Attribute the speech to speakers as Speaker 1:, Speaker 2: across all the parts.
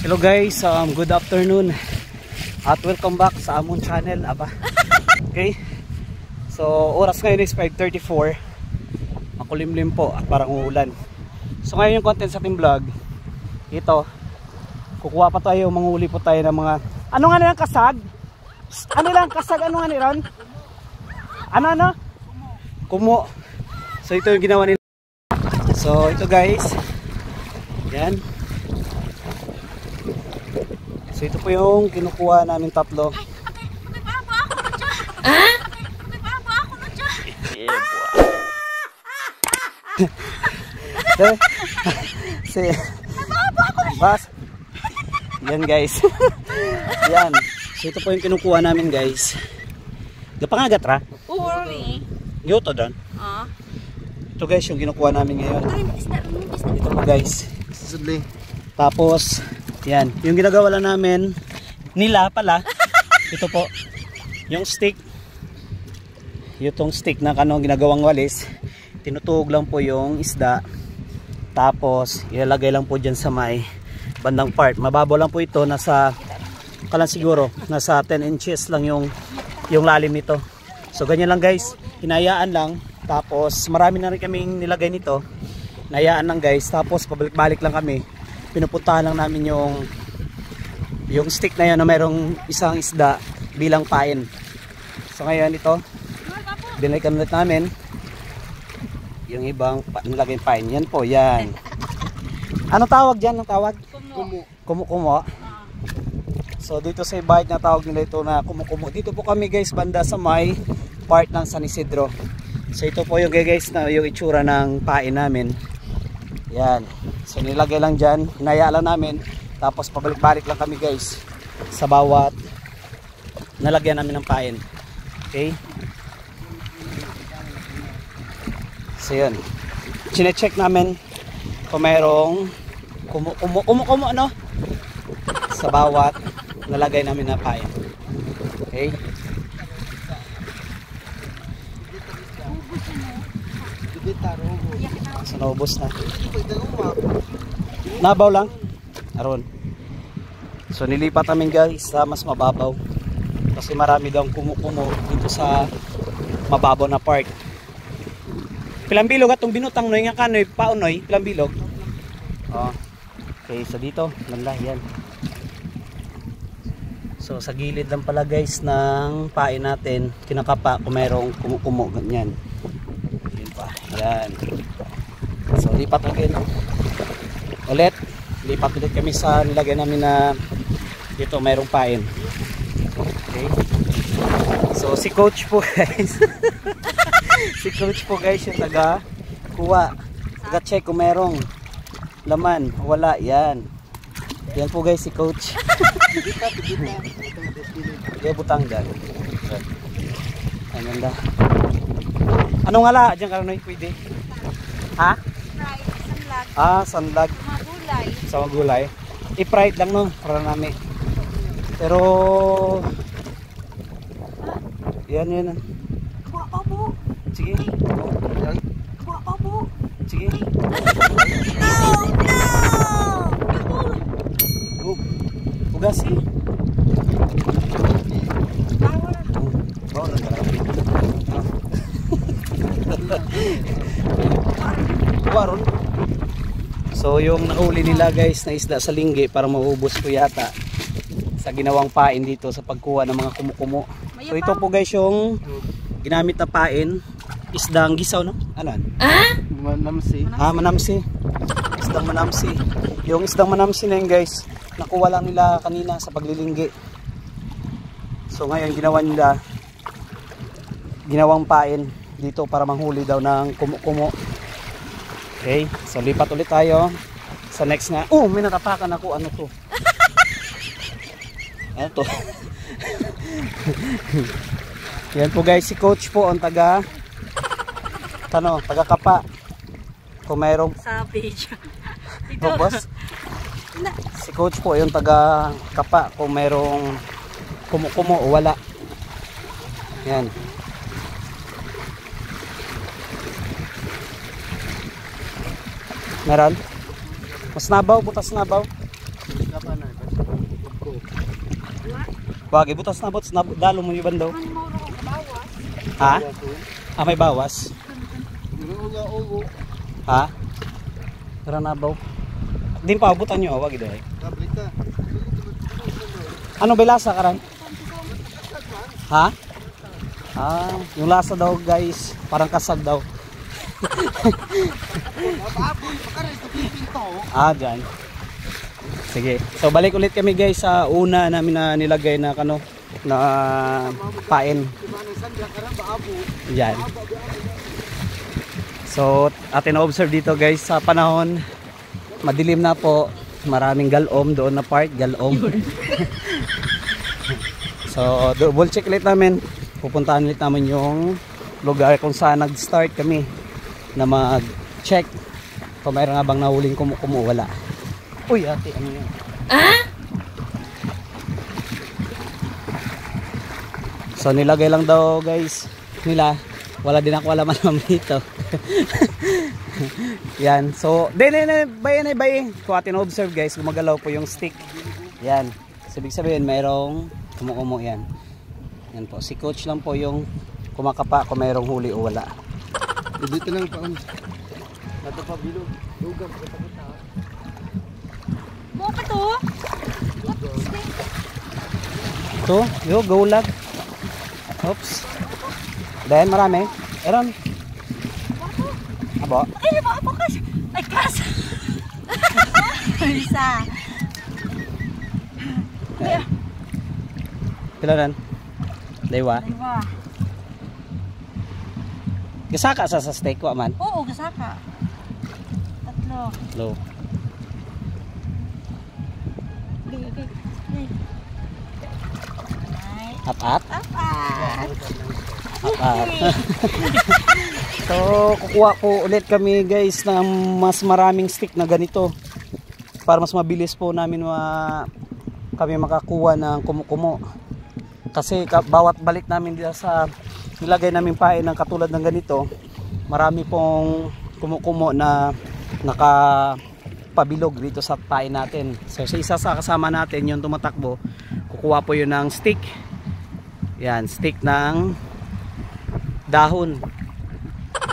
Speaker 1: Hello guys, good afternoon at welcome back sa amon channel. Okay, so oras ngayon is 5:34. Makulimlim po at parang uulan. So ngayon yung content sa ating vlog, ito, kukuha pa tayo, manghuli po tayo ng mga, ano nga nilang kasag? Ano lang kasag, ano nga nilang? Ano? Kumo. So ito yung ginawa nila. So ito guys, yan. So ito po yung kinukuha namin tatlo. Bas. Yan guys. Yan. So ito po yung kinukuha namin guys. Gapangagat ra?
Speaker 2: Uri.
Speaker 1: Yoto doon. Ito guys yung kinukuha namin ngayon. Ito po guys. Tapos yan, yung ginagawa lang namin nila pala. Ito po yung stick. Yung stick na kanong ginagawang walis. Tinutuhog lang po yung isda. Tapos ilalagay lang po dyan sa may bandang part. Mababaw lang po ito, nasa kalan siguro nasa 10 inches lang yung lalim nito. So ganyan lang guys, hinayaan lang. Tapos marami na rin kaming nilagay nito. Hinayaan lang guys. Tapos pabalik-balik lang kami. Pinupuntahan lang namin yung stick na yun na mayroong isang isda bilang pain. So ngayon ito, binalikan ulit namin yung ibang nilagay pain. Yan po, yan. Ano tawag dyan? Ang tawag? Kumu-kumo. So dito sa bike na tawag nila ito na kumu-kumo. Dito po kami guys, banda sa may part ng San Isidro. So ito po yung guys na yung itsura ng pain namin. Yan. So nilagay lang dyan, hinayaan lang namin. Tapos pabalik-balik lang kami guys sa bawat nalagyan namin ng pain. Okay? So yun, chine-check namin kung mayroong kumu-kumo no? Sa bawat nalagay namin na pain. Okay? So naubos na. Nabaw lang aron. So nilipat namin guys sa mas mababaw kasi marami daw kumu-kumo dito sa mababaw na part. Pilang bilog atong binutang noy nga kanoy paunoy, pilang bilog. Oh. Okay, so dito banda yan. So sa gilid lang pala guys ng pain natin, kinakapa kung mayroong kumu-kumo ganyan. Yan pa. Yan. So lipat again ulit. Lipat ulit kami sa nilagay namin na dito mayroong pain. Okay. So si coach po guys. Si coach po guys yung taga-kuha. Taga-check kung mayroong laman. Wala. Yan. Yan po guys si coach. Yan butang dyan. Ang ganda. Anong ala? Diyan ka rin pwede? Ha? Sanlag. Sa gulay. I-fried lang no para namin. Pero yan. Sige. Sige. No. Ugasi. Waron. So yung nahuli nila guys na isda sa linggi para maubos po yata sa ginawang pain dito sa pagkuha ng mga kumu-kumo. So ito po guys yung ginamit na pain, isdang gisaw no? Ano? Manamsi. Manamsi. Isdang manamsi. Yung isdang manamsi na yun guys, nakuha lang nila kanina sa paglilinggi. So ngayon ginawa nila ginawang pain dito para manghuli daw ng kumu-kumo. Okay, so lipat ulit tayo sa next na. Oh, may natapakan ako. Ano to? Ano to? Yan po guys, si coach po ang taga-kapa. Kung mayroong
Speaker 2: savage.
Speaker 1: Oh, boss. Si coach po yung taga-kapa kung mayroong kumu-kumo o wala. Yan. Meron? Mas nabaw, butas nabaw. Wag, ibutas na bots, dalo mo yung bando. Ha? Ah, may bawas. Ha? Tara na baw. Din pa abutan nyo, wag ito eh. Ano ba lasa karan? Ha? Ah, yung lasa daw guys, parang kasag daw. Ah, dyan. Sige. So balik ulit kami guys sa una namin na nilagay na kano na pain. Yan. So atin na-observe dito guys sa panahon madilim na po, maraming galom doon na part, galom. So double check ulit namin. Pupuntahan ulit namin yung lugar kung saan nag-start kami na mag-check kung mayroon nga bang nahuling kumukumu, wala. Uy ate, ano yun? Ah? So nilagay lang daw guys nila, wala din ako alam naman dito. Yan, so bayan. Kung atin observe guys, gumagalaw po yung stick. Yan, ibig sabihin mayroong kumukumu yan. Yan po, si coach lang po yung kumakapa kung mayroong huli o wala. Dito lang pa. Nato pa bilog. Lugar kita. Mo pa to? To, yo gaulag. Oops. Then marami. Eron. Abo.
Speaker 2: Ay, apa kas? Ay kas. Bisa.
Speaker 1: Yeah. Pila ran? Daywa.
Speaker 2: Daywa.
Speaker 1: Gasaka sa steak wa man?
Speaker 2: Oo, gasaka. Tatlo.
Speaker 1: Low.
Speaker 2: Okay.
Speaker 1: Apat?
Speaker 2: Apat.
Speaker 1: Apat. So, kukuha ko ulit kami guys ng mas maraming stick na ganito para mas mabilis po namin kami makakuha ng kumukumo. Kasi bawat balik namin dito sa nilagay namin pain ng katulad ng ganito, marami pong kumukumo na nakapabilog dito sa pain natin. So sa isa sa kasama natin yung tumatakbo, kukuha po yun ng stick. Yan, stick ng dahon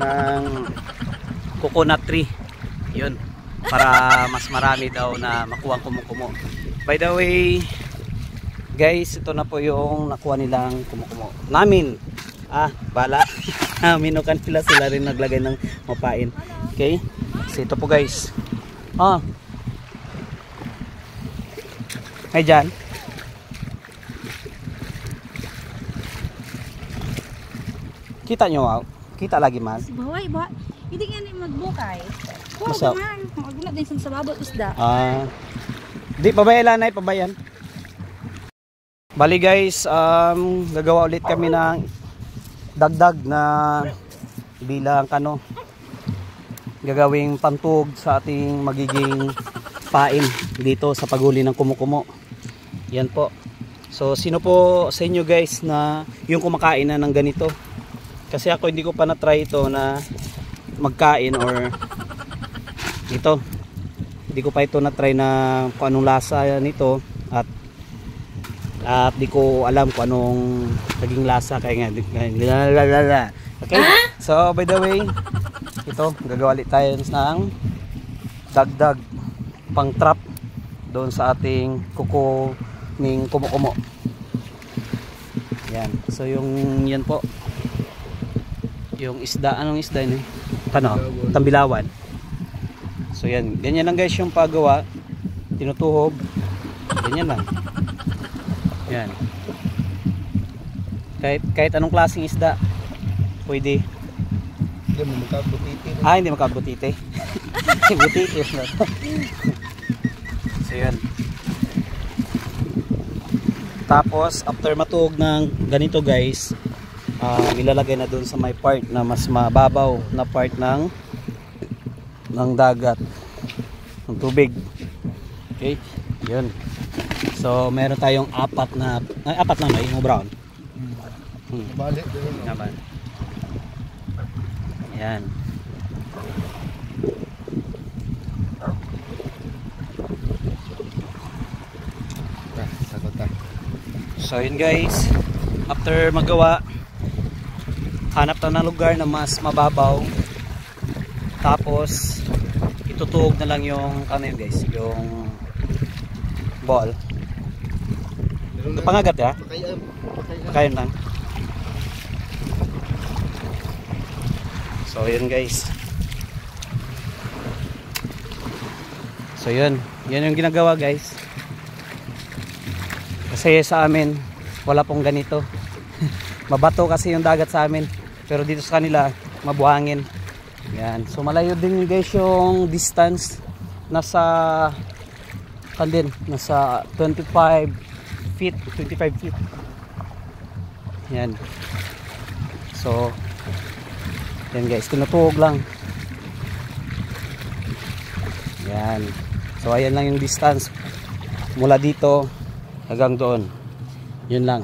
Speaker 1: ng coconut tree. Yun, para mas marami daw na makuha ang kumukumo. By the way guys, ito na po yung nakuha nilang kumukumo namin. Bala. Minukan sila rin naglagay ng mapain. Okay, so ito po guys. Ay dyan. Kita nyo, kita lagi man.
Speaker 2: Baway ba? Hindi nga ni magbukay.
Speaker 1: Masap.
Speaker 2: Magula din sa babot isda.
Speaker 1: Di pabayan na pabayan. Bali guys, gagawa ulit kami ng dagdag na bilang gagawing pantug sa ating magiging pain dito sa paghuli ng kumukumo. Yan po. So sino po sa inyo guys na yung kumakain na ng ganito? Kasi ako hindi ko pa na-try ito na magkain or ito. Hindi ko pa ito na-try na kung anong lasa nito at di ko alam kung anong naging lasa kaya nga. Okay, so by the way, ito gagawa ulit tayo ng dagdag pang trap doon sa ating kuko ning kumukumo. Yan, so yan po yung isda, anong isda yun tambilawan. So yan, ganyan lang guys yung paggawa, tinutuhog, ganyan lang. Yan. Kahit anong klaseng isda pwede.
Speaker 3: Hindi mo magkabutite.
Speaker 1: Hindi magkabutite. Butite na. So yan. Tapos after matuhog ng ganito guys, ilalagay na doon sa may part na mas mababaw na part ng dagat, ng tubig. Okay, yun. So meron tayong apat na may brown.
Speaker 3: Balik din.
Speaker 1: Naman. Yan. So yun guys, after magawa, hanap na ng lugar na mas mababaw, tapos itutuog na lang yung ano yun guys, yung ball. Pangagat ya? Kayo lang. So yun guys. So yun yung ginagawa guys. Kasi sa amin wala pong ganito. Mabato kasi yung dagat sa amin, pero dito sa kanila mabuhangin. Yan. So malayo din guys yung distance, nasa 25 feet. Yan. So yan guys, tinutuog lang. Yan. So ayan lang yung distance mula dito hanggang doon. Yun lang.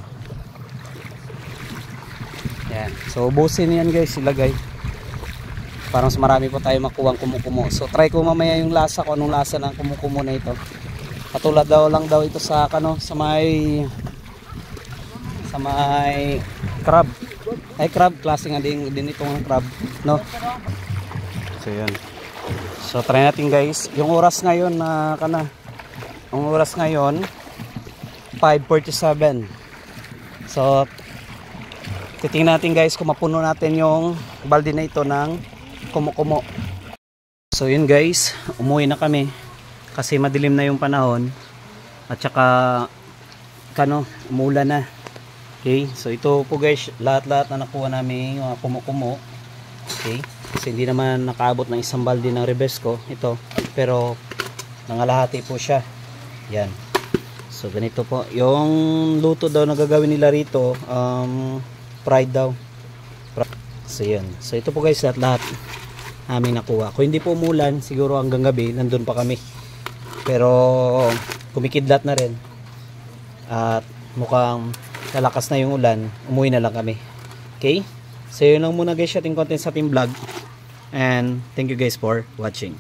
Speaker 1: Yan. So ubusin yan guys, ilagay. Parang marami po tayo makuwang kumukumo. So try ko mamaya yung lasa, kung anong lasa ng kumukumo na ito. Katulad lang daw ito sa sa may crab. Ay crab, klase nga din itong crab, no? So yan. So try natin guys. Yung oras ngayon na ang oras ngayon 5:47. So titingnan natin guys kung mapuno natin yung balde na ito ng kumukumo. So yun guys, umuwi na kami kasi madilim na yung panahon at saka umulan na. Okay, so ito po guys, lahat na nakuha namin yung kumukumo. Okay, kasi hindi naman nakaabot ng isang balde ng Rebesco ito, pero nangalahati po siya. Yan. So ganito po yung luto daw na gagawin nila rito, fried daw. So yan. So ito po guys, lahat aming nakuha. Kung hindi po umulan, siguro hanggang gabi nandun pa kami, pero kumikidlat na rin at mukhang lalakas na yung ulan, umuwi na lang kami. Okay, so yun lang muna guys, ating content sa ating vlog, and thank you guys for watching.